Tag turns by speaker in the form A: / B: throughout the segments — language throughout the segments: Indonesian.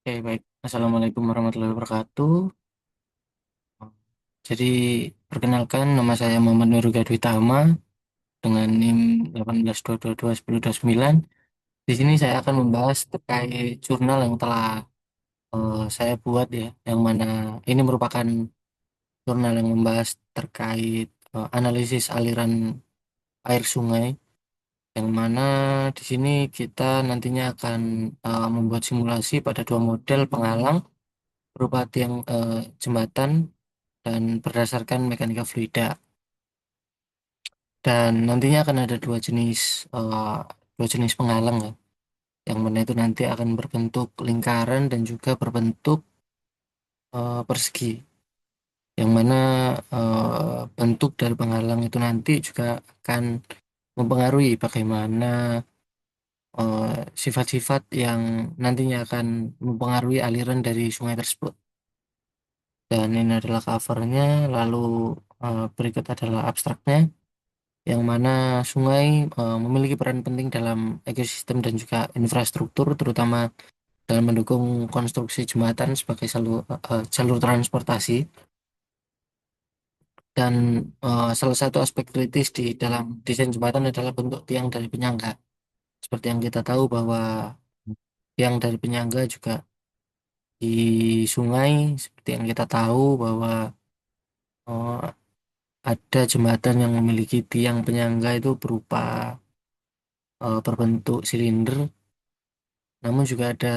A: Oke, baik. Assalamualaikum warahmatullahi wabarakatuh. Jadi, perkenalkan nama saya Muhammad Nurul Gadwitama dengan NIM 182221029. Di sini saya akan membahas terkait jurnal yang telah saya buat ya, yang mana ini merupakan jurnal yang membahas terkait analisis aliran air sungai, yang mana di sini kita nantinya akan membuat simulasi pada dua model penghalang berupa tiang jembatan dan berdasarkan mekanika fluida. Dan nantinya akan ada eh, dua jenis penghalang ya, yang mana itu nanti akan berbentuk lingkaran dan juga berbentuk persegi. Yang mana bentuk dari penghalang itu nanti juga akan mempengaruhi bagaimana eh, sifat-sifat yang nantinya akan mempengaruhi aliran dari sungai tersebut. Dan ini adalah covernya, lalu berikut adalah abstraknya, yang mana sungai memiliki peran penting dalam ekosistem dan juga infrastruktur, terutama dalam mendukung konstruksi jembatan sebagai jalur transportasi. Dan salah satu aspek kritis di dalam desain jembatan adalah bentuk tiang dari penyangga. Seperti yang kita tahu bahwa tiang dari penyangga juga di sungai, seperti yang kita tahu bahwa eh, ada jembatan yang memiliki tiang penyangga itu berupa berbentuk silinder. Namun juga ada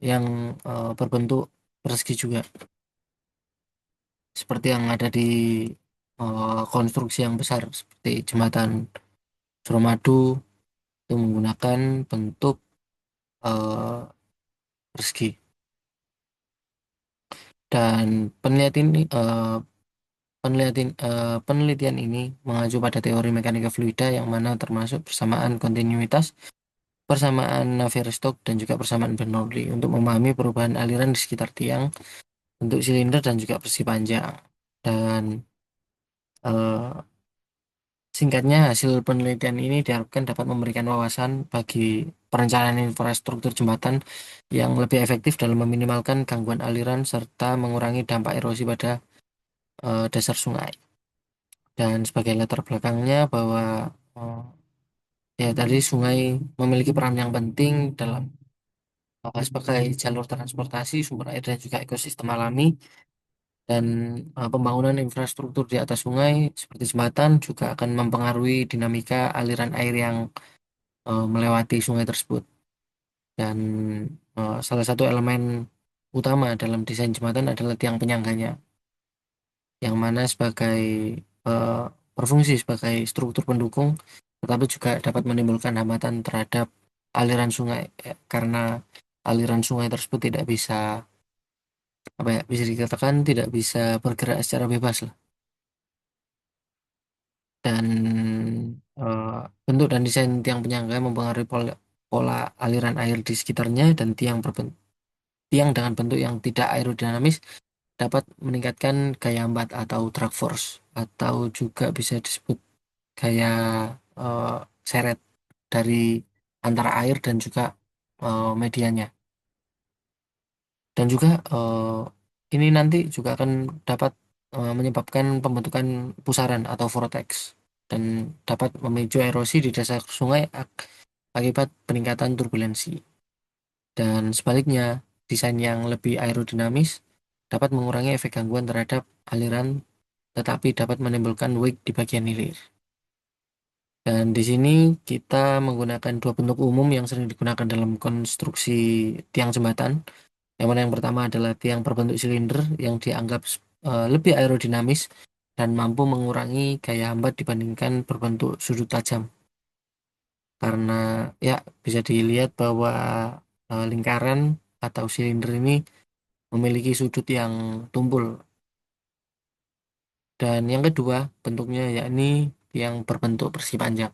A: yang berbentuk persegi juga, seperti yang ada di konstruksi yang besar seperti jembatan Suramadu itu menggunakan bentuk eh, persegi. Dan penelitian ini mengacu pada teori mekanika fluida, yang mana termasuk persamaan kontinuitas, persamaan Navier-Stokes, dan juga persamaan Bernoulli untuk memahami perubahan aliran di sekitar tiang, bentuk silinder, dan juga persegi panjang. Dan eh, singkatnya, hasil penelitian ini diharapkan dapat memberikan wawasan bagi perencanaan infrastruktur jembatan yang lebih efektif dalam meminimalkan gangguan aliran serta mengurangi dampak erosi pada dasar sungai. Dan sebagai latar belakangnya bahwa eh, ya tadi sungai memiliki peran yang penting dalam sebagai jalur transportasi, sumber air, dan juga ekosistem alami. Dan pembangunan infrastruktur di atas sungai seperti jembatan juga akan mempengaruhi dinamika aliran air yang melewati sungai tersebut. Dan salah satu elemen utama dalam desain jembatan adalah tiang penyangganya, yang mana sebagai eh, berfungsi sebagai struktur pendukung, tetapi juga dapat menimbulkan hambatan terhadap aliran sungai, karena aliran sungai tersebut tidak bisa, apa ya, bisa dikatakan tidak bisa bergerak secara bebas lah. Dan eh, bentuk dan desain tiang penyangga mempengaruhi pola aliran air di sekitarnya, dan tiang dengan bentuk yang tidak aerodinamis dapat meningkatkan gaya hambat atau drag force, atau juga bisa disebut gaya eh, seret dari antara air dan juga medianya. Dan juga ini nanti juga akan dapat menyebabkan pembentukan pusaran atau vortex, dan dapat memicu erosi di dasar sungai akibat peningkatan turbulensi. Dan sebaliknya, desain yang lebih aerodinamis dapat mengurangi efek gangguan terhadap aliran, tetapi dapat menimbulkan wake di bagian hilir. Dan di sini kita menggunakan dua bentuk umum yang sering digunakan dalam konstruksi tiang jembatan. Yang mana yang pertama adalah tiang berbentuk silinder yang dianggap lebih aerodinamis dan mampu mengurangi gaya hambat dibandingkan berbentuk sudut tajam. Karena ya bisa dilihat bahwa lingkaran atau silinder ini memiliki sudut yang tumpul. Dan yang kedua bentuknya yakni yang berbentuk persegi panjang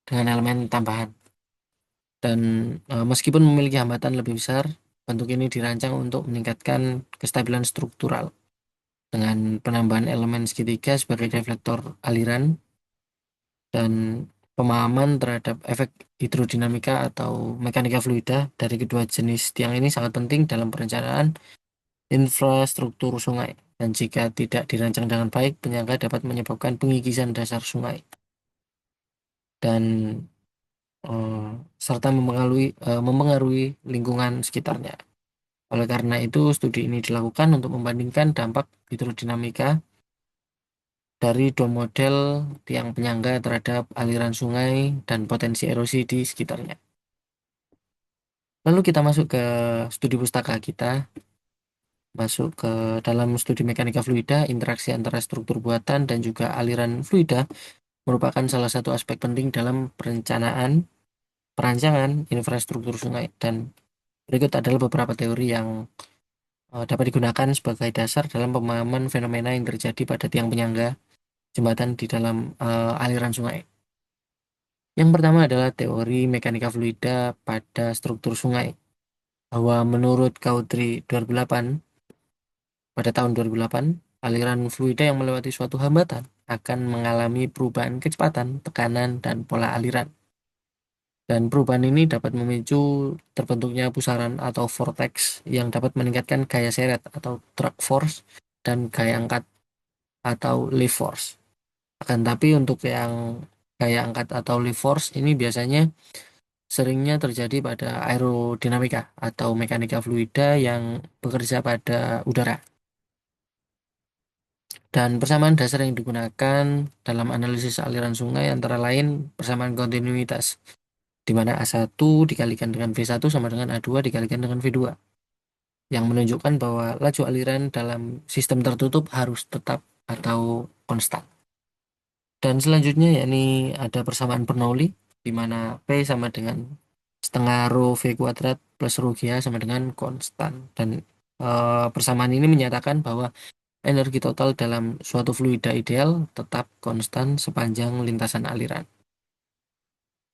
A: dengan elemen tambahan. Dan meskipun memiliki hambatan lebih besar, bentuk ini dirancang untuk meningkatkan kestabilan struktural dengan penambahan elemen segitiga sebagai reflektor aliran. Dan Pemahaman terhadap efek hidrodinamika atau mekanika fluida dari kedua jenis tiang ini sangat penting dalam perencanaan infrastruktur sungai. Dan jika tidak dirancang dengan baik, penyangga dapat menyebabkan pengikisan dasar sungai dan eh, serta mempengaruhi lingkungan sekitarnya. Oleh karena itu, studi ini dilakukan untuk membandingkan dampak hidrodinamika dari dua model tiang penyangga terhadap aliran sungai dan potensi erosi di sekitarnya. Lalu kita masuk ke studi pustaka kita, masuk ke dalam studi mekanika fluida, interaksi antara struktur buatan dan juga aliran fluida merupakan salah satu aspek penting dalam perancangan infrastruktur sungai. Dan berikut adalah beberapa teori yang dapat digunakan sebagai dasar dalam pemahaman fenomena yang terjadi pada tiang penyangga jembatan di dalam aliran sungai. Yang pertama adalah teori mekanika fluida pada struktur sungai, bahwa menurut Cauchy 2008, pada tahun 2008, aliran fluida yang melewati suatu hambatan akan mengalami perubahan kecepatan, tekanan, dan pola aliran. Dan perubahan ini dapat memicu terbentuknya pusaran atau vortex yang dapat meningkatkan gaya seret atau drag force dan gaya angkat atau lift force. Akan tapi untuk yang gaya angkat atau lift force ini biasanya seringnya terjadi pada aerodinamika atau mekanika fluida yang bekerja pada udara. Dan persamaan dasar yang digunakan dalam analisis aliran sungai antara lain persamaan kontinuitas, di mana A1 dikalikan dengan V1 sama dengan A2 dikalikan dengan V2, yang menunjukkan bahwa laju aliran dalam sistem tertutup harus tetap atau konstan. Dan selanjutnya yakni ada persamaan Bernoulli, di mana P sama dengan setengah rho V kuadrat plus rho G sama dengan konstan. Dan persamaan ini menyatakan bahwa energi total dalam suatu fluida ideal tetap konstan sepanjang lintasan aliran.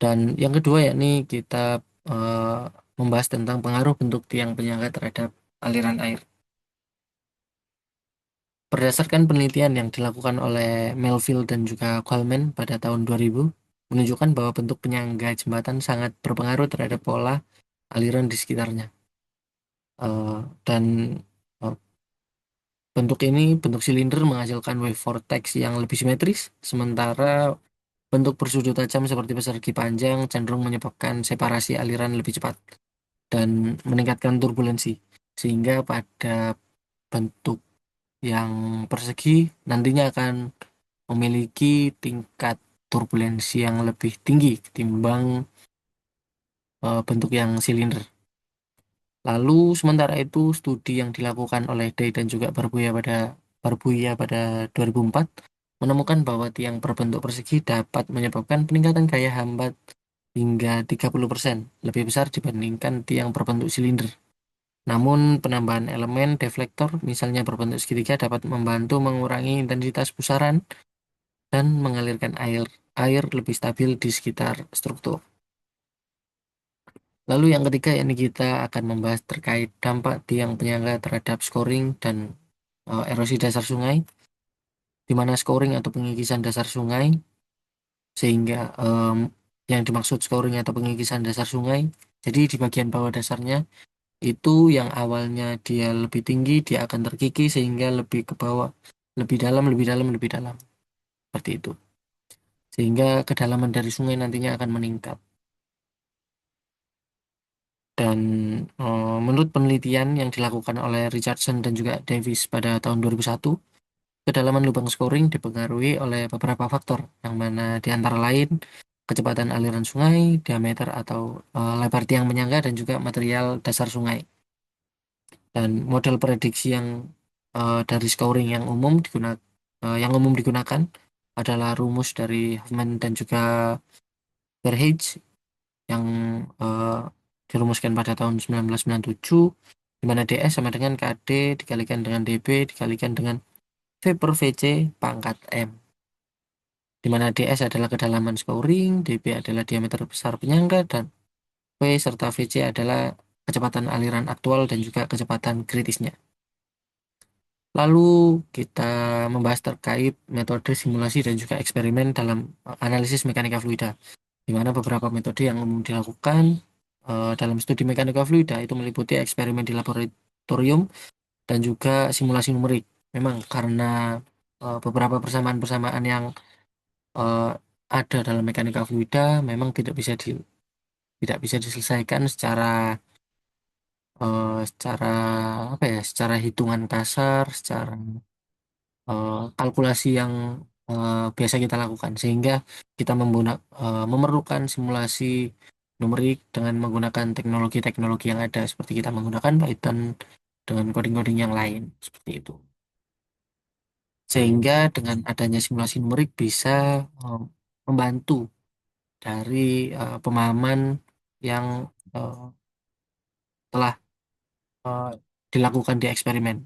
A: Dan yang kedua yakni kita membahas tentang pengaruh bentuk tiang penyangga terhadap aliran air. Berdasarkan penelitian yang dilakukan oleh Melville dan juga Coleman pada tahun 2000, menunjukkan bahwa bentuk penyangga jembatan sangat berpengaruh terhadap pola aliran di sekitarnya. Dan eh, bentuk silinder menghasilkan wave vortex yang lebih simetris, sementara bentuk bersudut tajam seperti persegi panjang cenderung menyebabkan separasi aliran lebih cepat dan meningkatkan turbulensi. Sehingga pada bentuk yang persegi nantinya akan memiliki tingkat turbulensi yang lebih tinggi ketimbang bentuk yang silinder. Lalu sementara itu studi yang dilakukan oleh Day dan juga Barbuya pada 2004 menemukan bahwa tiang berbentuk persegi dapat menyebabkan peningkatan gaya hambat hingga 30% lebih besar dibandingkan tiang berbentuk silinder. Namun penambahan elemen deflektor misalnya berbentuk segitiga dapat membantu mengurangi intensitas pusaran dan mengalirkan air lebih stabil di sekitar struktur. Lalu yang ketiga ini kita akan membahas terkait dampak tiang penyangga terhadap scoring dan erosi dasar sungai, di mana scoring atau pengikisan dasar sungai, sehingga yang dimaksud scoring atau pengikisan dasar sungai, jadi di bagian bawah dasarnya itu yang awalnya dia lebih tinggi, dia akan terkikis sehingga lebih ke bawah, lebih dalam, lebih dalam, lebih dalam, seperti itu. Sehingga kedalaman dari sungai nantinya akan meningkat. Dan menurut penelitian yang dilakukan oleh Richardson dan juga Davis pada tahun 2001, kedalaman lubang scoring dipengaruhi oleh beberapa faktor, yang mana di antara lain kecepatan aliran sungai, diameter atau lebar tiang penyangga, dan juga material dasar sungai. Dan model prediksi yang dari scoring yang umum digunakan adalah rumus dari Huffman dan juga Verhage yang eh, dirumuskan pada tahun 1997, di mana DS sama dengan KD dikalikan dengan DB dikalikan dengan V per VC pangkat M, di mana DS adalah kedalaman scoring, DB adalah diameter besar penyangga, dan V serta VC adalah kecepatan aliran aktual dan juga kecepatan kritisnya. Lalu kita membahas terkait metode simulasi dan juga eksperimen dalam analisis mekanika fluida, di mana beberapa metode yang umum dilakukan dalam studi mekanika fluida itu meliputi eksperimen di laboratorium dan juga simulasi numerik. Memang karena beberapa persamaan-persamaan yang eh, ada dalam mekanika fluida memang tidak bisa diselesaikan secara apa ya, secara hitungan kasar, secara kalkulasi yang biasa kita lakukan, sehingga kita memerlukan simulasi numerik dengan menggunakan teknologi-teknologi yang ada, seperti kita menggunakan Python dengan coding-coding yang lain seperti itu. Sehingga dengan adanya simulasi numerik bisa eh, membantu dari pemahaman yang eh, telah eh, dilakukan di eksperimen.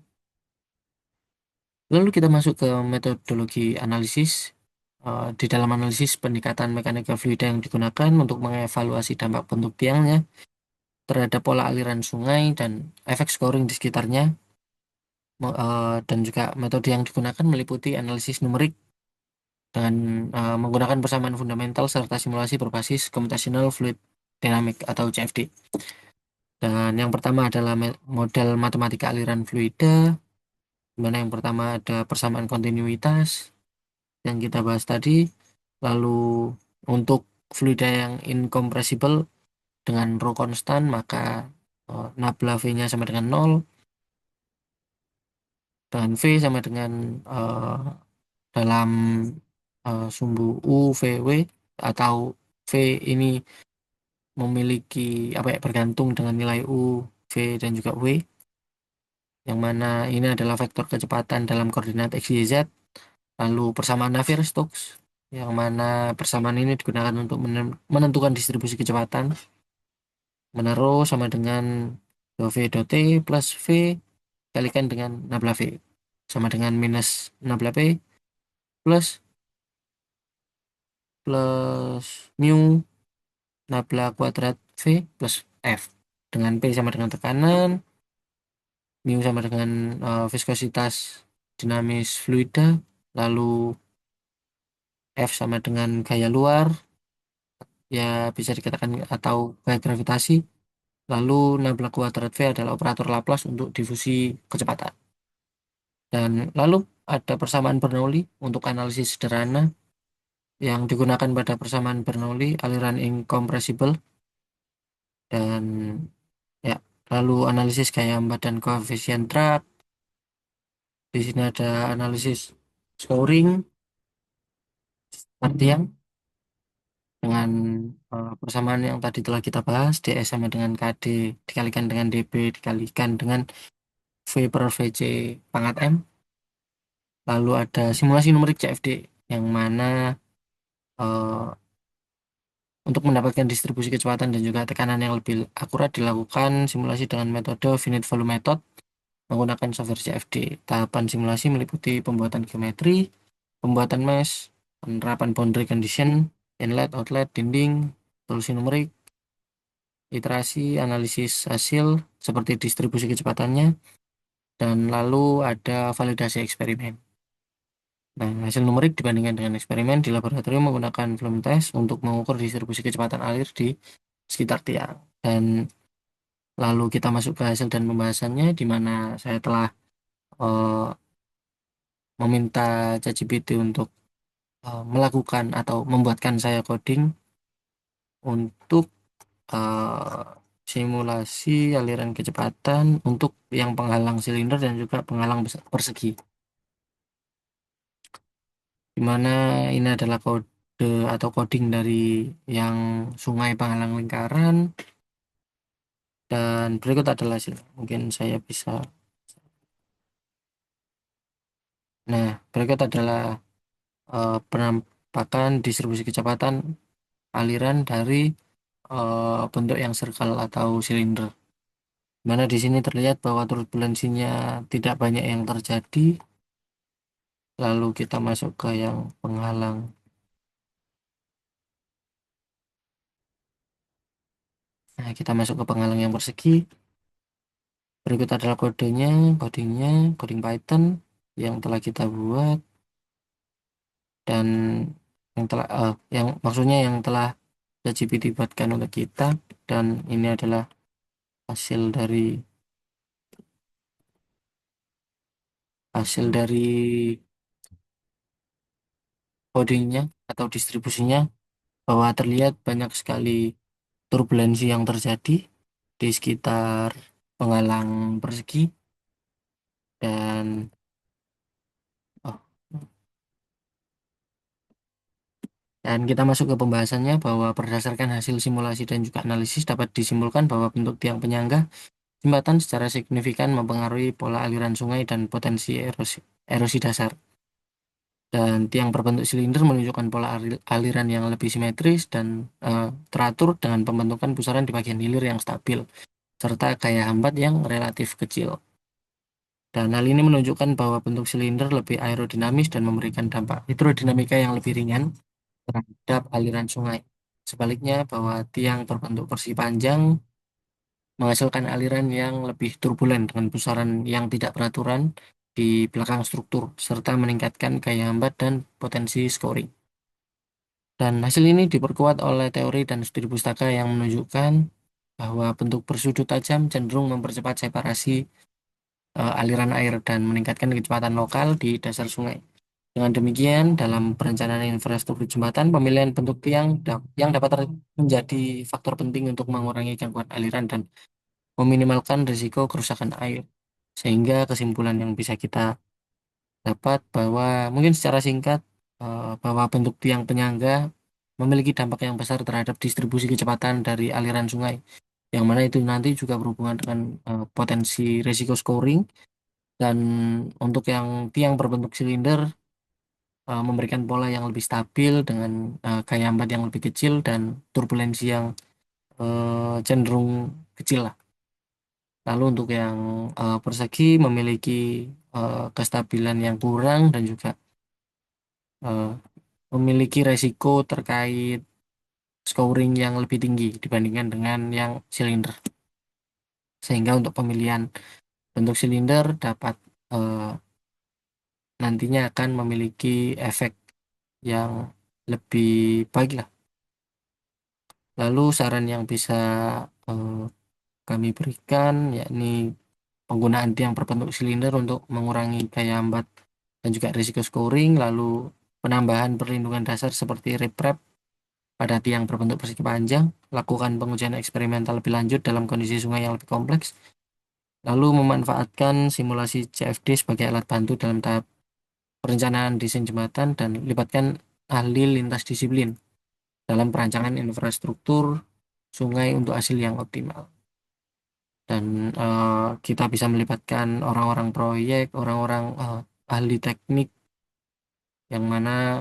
A: Lalu kita masuk ke metodologi analisis. Di dalam analisis pendekatan mekanika fluida yang digunakan untuk mengevaluasi dampak bentuk tiangnya terhadap pola aliran sungai dan efek scoring di sekitarnya, dan juga metode yang digunakan meliputi analisis numerik dengan menggunakan persamaan fundamental serta simulasi berbasis computational fluid dynamic atau CFD. Dan yang pertama adalah model matematika aliran fluida, di mana yang pertama ada persamaan kontinuitas yang kita bahas tadi. Lalu untuk fluida yang incompressible dengan rho konstan, maka nabla V-nya sama dengan nol, dan V sama dengan eh, dalam sumbu U VW, atau V ini memiliki apa ya, bergantung dengan nilai U, V, dan juga W, yang mana ini adalah vektor kecepatan dalam koordinat X, Y, Z. Lalu persamaan Navier-Stokes, yang mana persamaan ini digunakan untuk menentukan distribusi kecepatan. Menaruh sama dengan dou V dot T plus V kalikan dengan nabla V, sama dengan minus nabla P plus plus mu nabla kuadrat V plus F, dengan P sama dengan tekanan, mu sama dengan viskositas dinamis fluida, lalu F sama dengan gaya luar, ya bisa dikatakan, atau gaya gravitasi. Lalu nabla kuadrat V adalah operator Laplace untuk difusi kecepatan. Dan lalu ada persamaan Bernoulli untuk analisis sederhana yang digunakan pada persamaan Bernoulli aliran incompressible. Dan ya, lalu analisis gaya hambat dan koefisien drag. Di sini ada analisis scoring artian dengan persamaan yang tadi telah kita bahas, ds sama dengan kd dikalikan dengan db dikalikan dengan v per vc pangkat m. Lalu ada simulasi numerik CFD, yang mana eh, untuk mendapatkan distribusi kecepatan dan juga tekanan yang lebih akurat dilakukan simulasi dengan metode finite volume method menggunakan software CFD. Tahapan simulasi meliputi pembuatan geometri, pembuatan mesh, penerapan boundary condition, inlet, outlet, dinding, solusi numerik, iterasi, analisis hasil seperti distribusi kecepatannya, dan lalu ada validasi eksperimen. Nah, hasil numerik dibandingkan dengan eksperimen di laboratorium menggunakan volume test untuk mengukur distribusi kecepatan alir di sekitar tiang. Dan lalu kita masuk ke hasil dan pembahasannya, di mana saya telah eh, meminta ChatGPT untuk melakukan atau membuatkan saya coding untuk eh, simulasi aliran kecepatan untuk yang penghalang silinder dan juga penghalang persegi, di mana ini adalah kode atau coding dari yang sungai penghalang lingkaran. Dan berikut adalah hasilnya. Mungkin saya bisa. Nah, berikut adalah penampakan distribusi kecepatan aliran dari bentuk yang circle atau silinder. Mana di sini terlihat bahwa turbulensinya tidak banyak yang terjadi. Lalu kita masuk ke yang penghalang. Nah, kita masuk ke penghalang yang persegi. Berikut adalah kodenya, codingnya, coding Python yang telah kita buat dan yang maksudnya yang telah ChatGPT buatkan untuk kita, dan ini adalah hasil dari hasil dari codingnya atau distribusinya, bahwa terlihat banyak sekali turbulensi yang terjadi di sekitar penghalang persegi. Dan oh, dan kita masuk ke pembahasannya, bahwa berdasarkan hasil simulasi dan juga analisis dapat disimpulkan bahwa bentuk tiang penyangga jembatan secara signifikan mempengaruhi pola aliran sungai dan potensi erosi dasar. Dan tiang berbentuk silinder menunjukkan pola aliran yang lebih simetris dan teratur, dengan pembentukan pusaran di bagian hilir yang stabil, serta gaya hambat yang relatif kecil. Dan hal ini menunjukkan bahwa bentuk silinder lebih aerodinamis dan memberikan dampak hidrodinamika yang lebih ringan terhadap aliran sungai. Sebaliknya, bahwa tiang berbentuk persegi panjang menghasilkan aliran yang lebih turbulen dengan pusaran yang tidak beraturan di belakang struktur, serta meningkatkan gaya hambat dan potensi scoring. Dan hasil ini diperkuat oleh teori dan studi pustaka yang menunjukkan bahwa bentuk bersudut tajam cenderung mempercepat separasi aliran air dan meningkatkan kecepatan lokal di dasar sungai. Dengan demikian, dalam perencanaan infrastruktur jembatan, pemilihan bentuk tiang yang dapat menjadi faktor penting untuk mengurangi gangguan aliran dan meminimalkan risiko kerusakan air. Sehingga kesimpulan yang bisa kita dapat, bahwa mungkin secara singkat, bahwa bentuk tiang penyangga memiliki dampak yang besar terhadap distribusi kecepatan dari aliran sungai, yang mana itu nanti juga berhubungan dengan potensi risiko scoring. Dan untuk yang tiang berbentuk silinder, memberikan pola yang lebih stabil dengan gaya hambat yang lebih kecil dan turbulensi yang cenderung kecil lah. Lalu untuk yang persegi memiliki kestabilan yang kurang dan juga eh, memiliki resiko terkait scoring yang lebih tinggi dibandingkan dengan yang silinder. Sehingga untuk pemilihan bentuk silinder dapat eh, nantinya akan memiliki efek yang lebih baik lah. Lalu saran yang bisa eh, kami berikan yakni penggunaan tiang berbentuk silinder untuk mengurangi gaya hambat dan juga risiko scoring, lalu penambahan perlindungan dasar seperti riprap pada tiang berbentuk persegi panjang, lakukan pengujian eksperimental lebih lanjut dalam kondisi sungai yang lebih kompleks, lalu memanfaatkan simulasi CFD sebagai alat bantu dalam tahap perencanaan desain jembatan, dan libatkan ahli lintas disiplin dalam perancangan infrastruktur sungai untuk hasil yang optimal. Dan kita bisa melibatkan orang-orang proyek, orang-orang ahli teknik, yang mana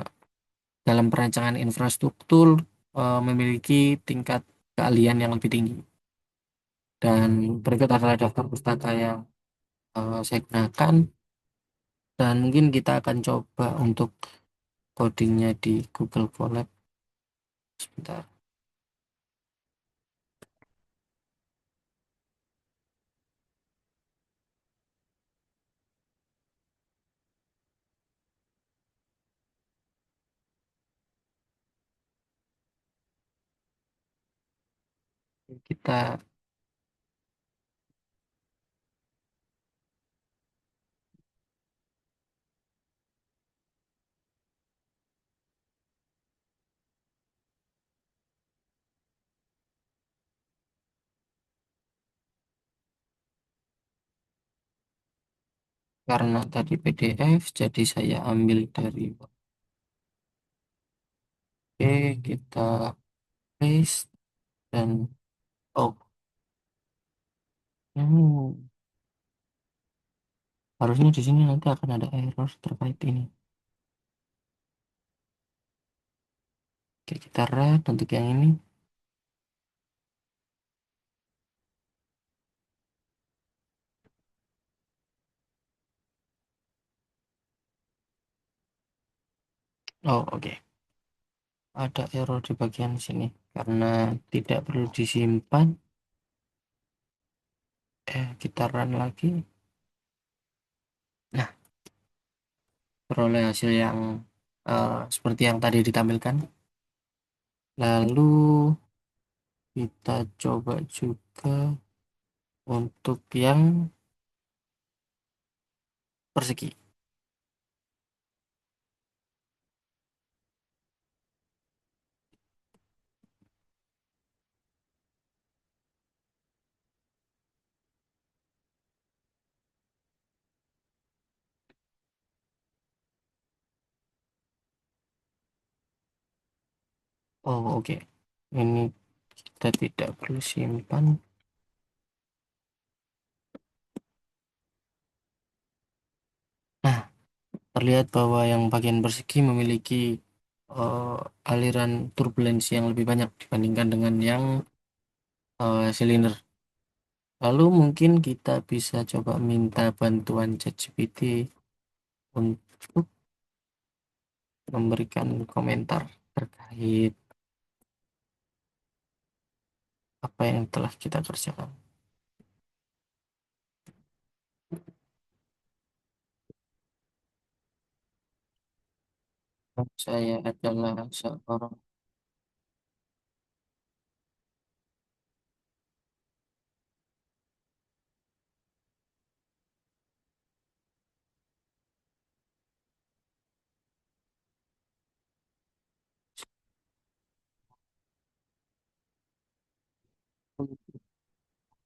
A: dalam perancangan infrastruktur memiliki tingkat keahlian yang lebih tinggi. Dan berikut adalah daftar pustaka yang saya gunakan, dan mungkin kita akan coba untuk codingnya di Google Colab. Sebentar. Kita karena tadi PDF, jadi saya ambil dari oke, kita paste. Dan oh, hmm, harusnya di sini nanti akan ada error terkait ini. Oke, kita red untuk yang ini. Oh, oke. Ada error di bagian sini karena tidak perlu disimpan. Kita run lagi. Nah, peroleh hasil yang seperti yang tadi ditampilkan. Lalu kita coba juga untuk yang persegi. Oh, oke. Ini kita tidak perlu simpan. Nah, terlihat bahwa yang bagian persegi memiliki aliran turbulensi yang lebih banyak dibandingkan dengan yang silinder. Lalu mungkin kita bisa coba minta bantuan ChatGPT untuk memberikan komentar terkait apa yang telah kita kerjakan. Saya adalah seorang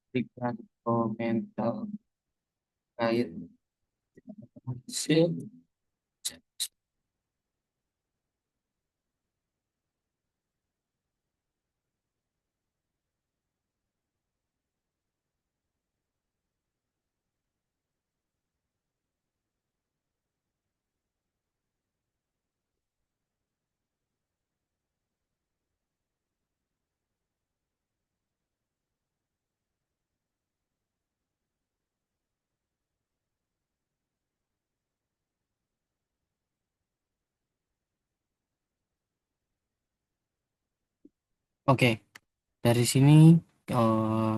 A: memberikan komentar terkait hasil. Oke, dari sini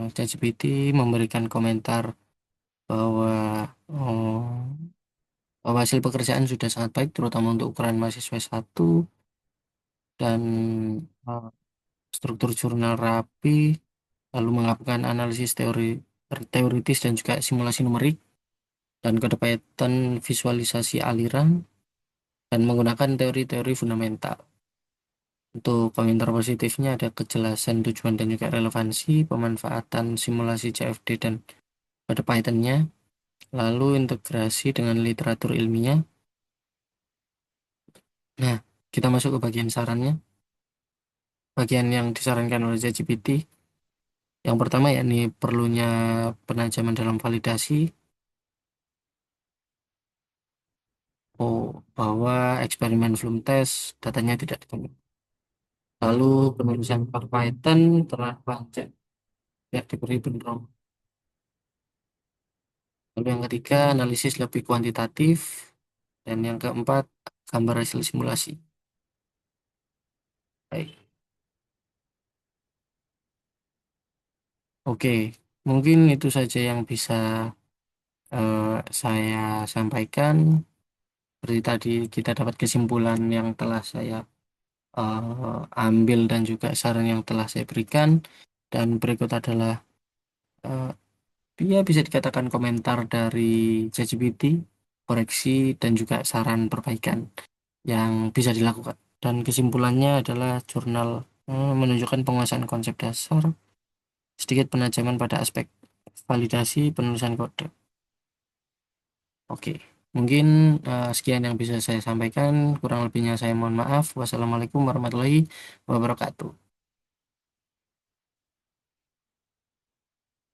A: ChatGPT memberikan komentar bahwa bahwa hasil pekerjaan sudah sangat baik, terutama untuk ukuran mahasiswa satu dan eh, struktur jurnal rapi, lalu melakukan analisis teoritis dan juga simulasi numerik, dan kedapatan visualisasi aliran, dan menggunakan teori-teori fundamental. Untuk komentar positifnya ada kejelasan tujuan dan juga relevansi, pemanfaatan simulasi CFD dan pada Python-nya, lalu integrasi dengan literatur ilmiah. Nah, kita masuk ke bagian sarannya. Bagian yang disarankan oleh ChatGPT. Yang pertama yakni perlunya penajaman dalam validasi. Oh, bahwa eksperimen Flume test datanya tidak ditemukan. Lalu penulisan per Python telah banyak yang diberi penerang. Lalu yang ketiga, analisis lebih kuantitatif. Dan yang keempat, gambar hasil simulasi. Baik. Oke, mungkin itu saja yang bisa eh, saya sampaikan. Seperti tadi kita dapat kesimpulan yang telah saya ambil dan juga saran yang telah saya berikan. Dan berikut adalah eh, ya bisa dikatakan komentar dari ChatGPT, koreksi dan juga saran perbaikan yang bisa dilakukan. Dan kesimpulannya adalah jurnal menunjukkan penguasaan konsep dasar, sedikit penajaman pada aspek validasi penulisan kode. Oke, mungkin sekian yang bisa saya sampaikan. Kurang lebihnya saya mohon maaf. Wassalamualaikum warahmatullahi wabarakatuh.